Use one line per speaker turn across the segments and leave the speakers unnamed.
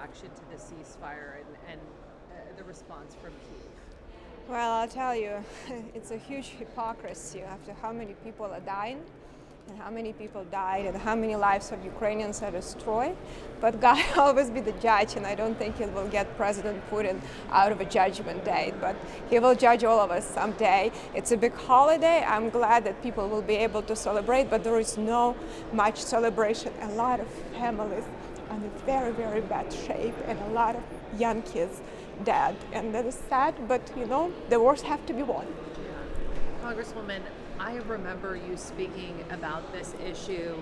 reaction to the ceasefire and the response from Kyiv?
Well, I'll tell you, it's a huge hypocrisy after how many people are dying and how many people died and how many lives of Ukrainians are destroyed. But God will always be the judge, and I don't think he will get President Putin out of a judgment day, but he will judge all of us someday. It's a big holiday. I'm glad that people will be able to celebrate, but there is no much celebration. A lot of families are in very, very bad shape and a lot of young kids dead, and that is sad, but the wars have to be won.
Congresswoman, I remember you speaking about this issue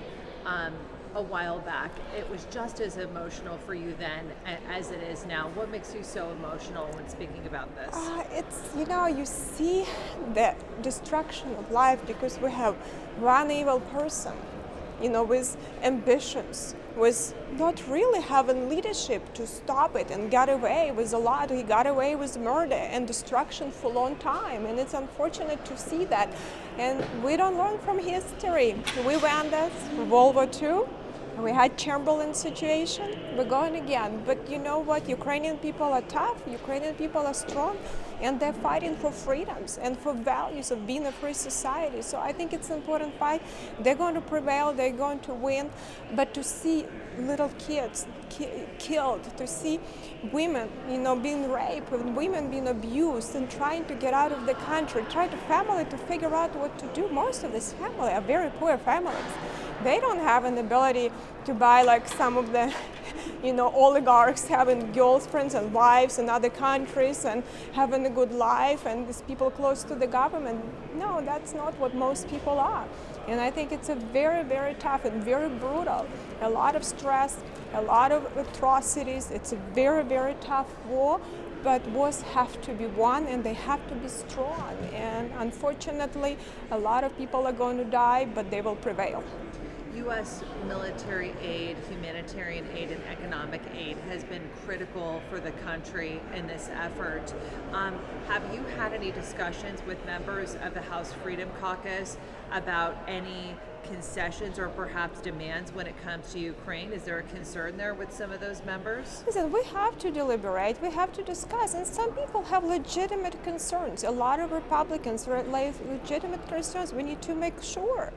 a while back. It was just as emotional for you then as it is now. What makes you so emotional when speaking about this?
It's, you see the destruction of life because we have one evil person, with ambitions, with not really having leadership to stop it, and got away with a lot. He got away with murder and destruction for a long time, and it's unfortunate to see that. And we don't learn from history. We went there for World War II. We had Chamberlain situation. We're going again. But you know what? Ukrainian people are tough. Ukrainian people are strong. And they're fighting for freedoms and for values of being a free society. So I think it's an important fight. They're going to prevail. They're going to win. But to see little kids killed, to see women, being raped, and women being abused and trying to get out of the country, try to family to figure out what to do. Most of these families are very poor families. They don't have an ability to buy like some of the oligarchs having girlfriends and wives in other countries and having a good life and these people close to the government. No, that's not what most people are. And I think it's a very, very tough and very brutal. A lot of stress, a lot of atrocities. It's a very, very tough war. But wars have to be won and they have to be strong. And unfortunately, a lot of people are going to die, but they will prevail.
U.S. military aid, humanitarian aid, and economic aid has been critical for the country in this effort. Have you had any discussions with members of the House Freedom Caucus about any concessions or perhaps demands when it comes to Ukraine? Is there a concern there with some of those members?
Listen, we have to deliberate, we have to discuss, and some people have legitimate concerns. A lot of Republicans have legitimate concerns. We need to make sure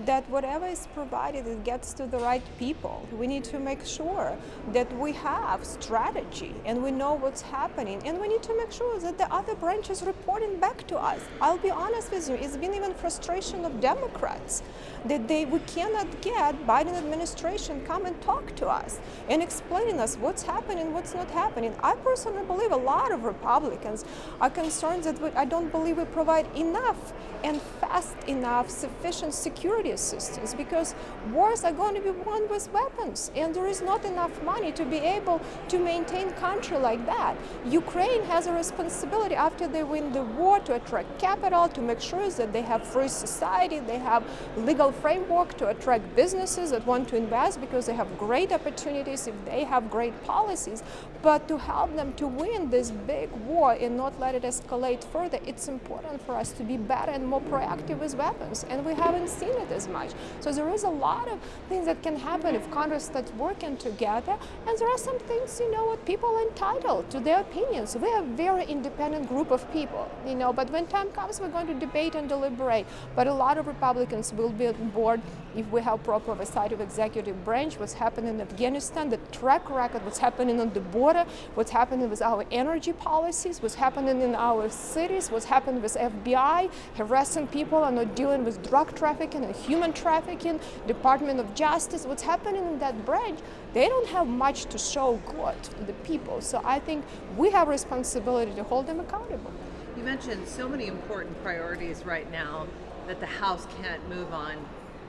that whatever is provided, it gets to the right people. We need to make sure that we have strategy and we know what's happening, and we need to make sure that the other branches reporting back to us. I'll be honest with you, it's been even frustration of Democrats that we cannot get Biden administration come and talk to us and explain us what's happening, what's not happening. I personally believe a lot of Republicans are concerned that I don't believe we provide enough and fast enough sufficient security assistance, because wars are going to be won with weapons, and there is not enough money to be able to maintain country like that. Ukraine has a responsibility after they win the war to attract capital, to make sure that they have free society, they have legal framework to attract businesses that want to invest because they have great opportunities if they have great policies. But to help them to win this big war and not let it escalate further, it's important for us to be better and more proactive with weapons, and we haven't seen it as much. So there is a lot of things that can happen if Congress starts working together, and there are some things, what people are entitled to their opinions. We are a very independent group of people, but when time comes, we're going to debate and deliberate. But a lot of Republicans will be on board if we have proper oversight of executive branch, what's happening in Afghanistan, the track record, what's happening on the border, what's happening with our energy policies, what's happening in our cities, what's happening with FBI, harassing people and not dealing with drug trafficking and human trafficking, Department of Justice, what's happening in that branch. They don't have much to show good to the people. So I think we have responsibility to hold them accountable.
You mentioned so many important priorities right now that the House can't move on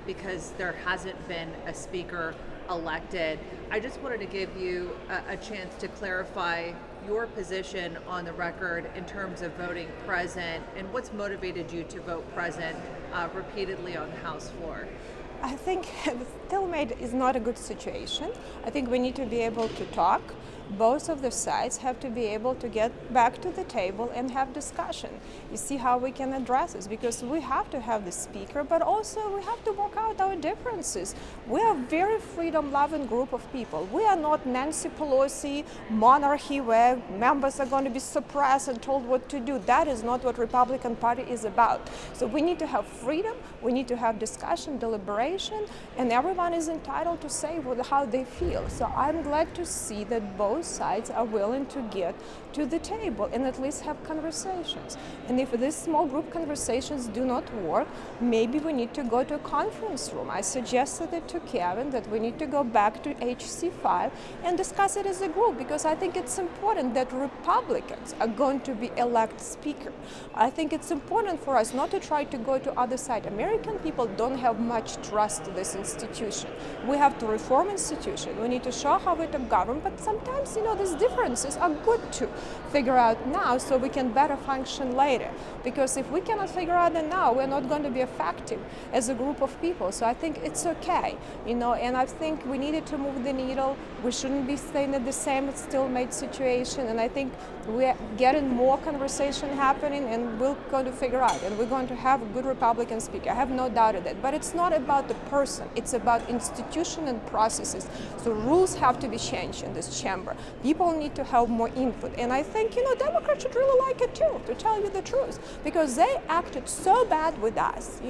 because there hasn't been a speaker elected. I just wanted to give you a chance to clarify your position on the record in terms of voting present and what's motivated you to vote present repeatedly on the House floor.
I think the stalemate is not a good situation. I think we need to be able to talk. both of the sides have to be able to get back to the table and have discussion. You see how we can address this, because we have to have the speaker, but also we have to work out our differences. We are a very freedom-loving group of people. We are not Nancy Pelosi monarchy where members are going to be suppressed and told what to do. That is not what Republican Party is about. So we need to have freedom, we need to have discussion, deliberation, and everyone is entitled to say how they feel. So I'm glad to see that both sides are willing to get to the table and at least have conversations. And if these small group conversations do not work, maybe we need to go to a conference room. I suggested it to Kevin that we need to go back to HC5 and discuss it as a group, because I think it's important that Republicans are going to be elected speaker. I think it's important for us not to try to go to other side. American people don't have much trust in this institution. We have to reform institution. We need to show how it is governed, but sometimes, these differences are good to figure out now so we can better function later. Because if we cannot figure out it now, we're not going to be effective as a group of people. So I think it's okay, and I think we needed to move the needle. We shouldn't be staying at the same stalemate situation, and I think we're getting more conversation happening, and we're going to figure out, and we're going to have a good Republican speaker. I have no doubt of that. But it's not about the person, it's about institution and processes. So rules have to be changed in this chamber. People need to have more input, and I think, Democrats should really like it too, to tell you the truth, because they acted so bad with us,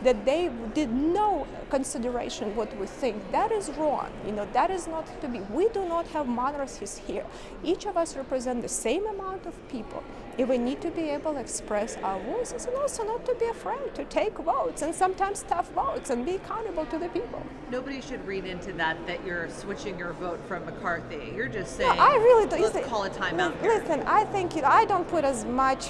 that they did no consideration what we think. That is wrong, that is not to be. We do not have monarchies here. Each of us represent the same amount of people. If we need to be able to express our voices, and also not to be afraid to take votes, and sometimes tough votes, and be accountable to the people.
Nobody should read into that you're switching your vote from McCarthy. You're just saying,
no, I really don't.
Let's call a timeout here.
Listen, I think I don't put as much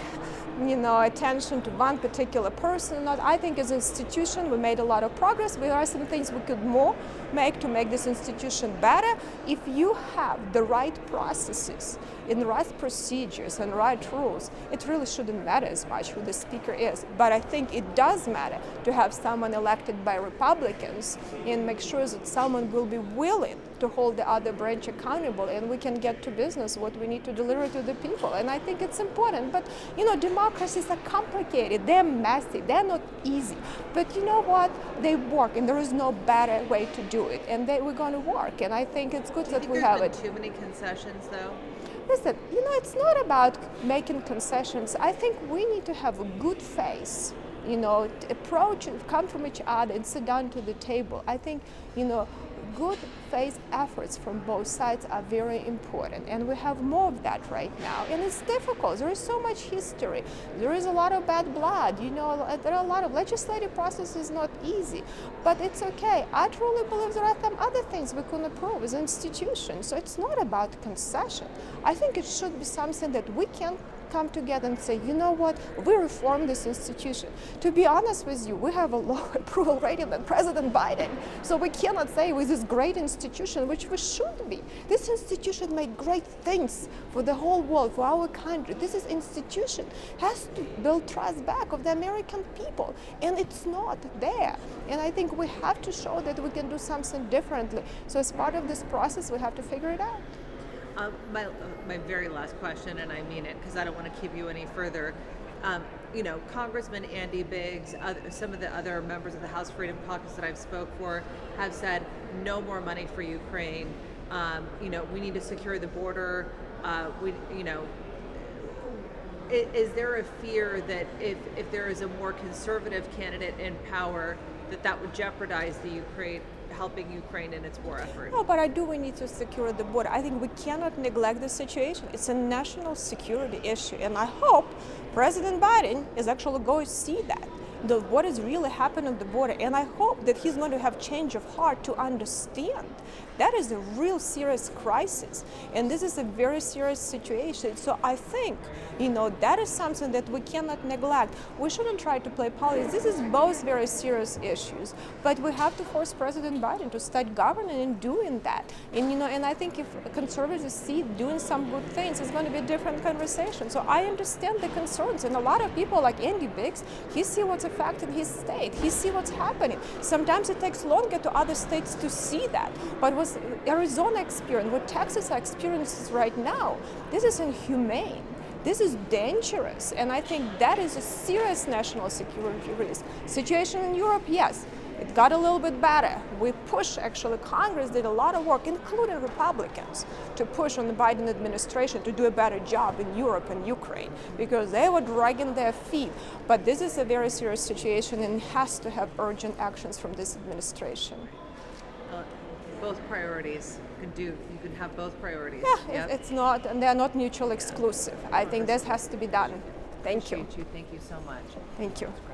attention to one particular person. I think as an institution we made a lot of progress. There are some things we could more make to make this institution better. If you have the right processes and the right procedures and right rules, it really shouldn't matter as much who the speaker is. But I think it does matter to have someone elected by Republicans and make sure that someone will be willing to hold the other branch accountable, and we can get to business what we need to deliver to the people. And I think it's important. But democracies are complicated, they're messy, they're not easy. But you know what? They work, and there is no better way to do it. And we're going to work. And I think it's good that we have it.
Too many concessions, though?
Listen, it's not about making concessions. I think we need to have a good faith, approach, come from each other and sit down to the table. I think, good faith efforts from both sides are very important, and we have more of that right now. And it's difficult. There is so much history. There is a lot of bad blood. There are a lot of legislative process is not easy, but it's okay. I truly believe there are some other things we can improve as an institution. So it's not about concession. I think it should be something that we can come together and say, we reform this institution. To be honest with you, we have a lower approval rating than President Biden. So we cannot say with this great institution, which we should be. This institution made great things for the whole world, for our country. This institution has to build trust back of the American people, and it's not there. And I think we have to show that we can do something differently. So as part of this process, we have to figure it out.
My very last question, and I mean it because I don't want to keep you any further. Congressman Andy Biggs, some of the other members of the House Freedom Caucus that I've spoke for have said no more money for Ukraine. We need to secure the border. Is there a fear that if there is a more conservative candidate in power, that would jeopardize helping Ukraine in its war effort?
No, but we need to secure the border. I think we cannot neglect the situation. It's a national security issue, and I hope President Biden is actually going to see that. What is really happening on the border, and I hope that he's going to have change of heart to understand that is a real serious crisis, and this is a very serious situation. So I think, that is something that we cannot neglect. We shouldn't try to play politics. This is both very serious issues, but we have to force President Biden to start governing and doing that. And and I think if conservatives see doing some good things, it's going to be a different conversation. So I understand the concerns, and a lot of people like Andy Biggs, he see what's effect in his state. He see what's happening. Sometimes it takes longer to other states to see that. But what Arizona experienced, what Texas experiences right now, this is inhumane. This is dangerous, and I think that is a serious national security risk. Situation in Europe, yes, it got a little bit better. We pushed, actually, Congress did a lot of work, including Republicans, to push on the Biden administration to do a better job in Europe and Ukraine, because they were dragging their feet. But this is a very serious situation and has to have urgent actions from this administration.
Both priorities. You can have both priorities.
Yeah, it's not, and they're not mutually exclusive. I think this has to be done. Thank you.
Thank you so much.
Thank you.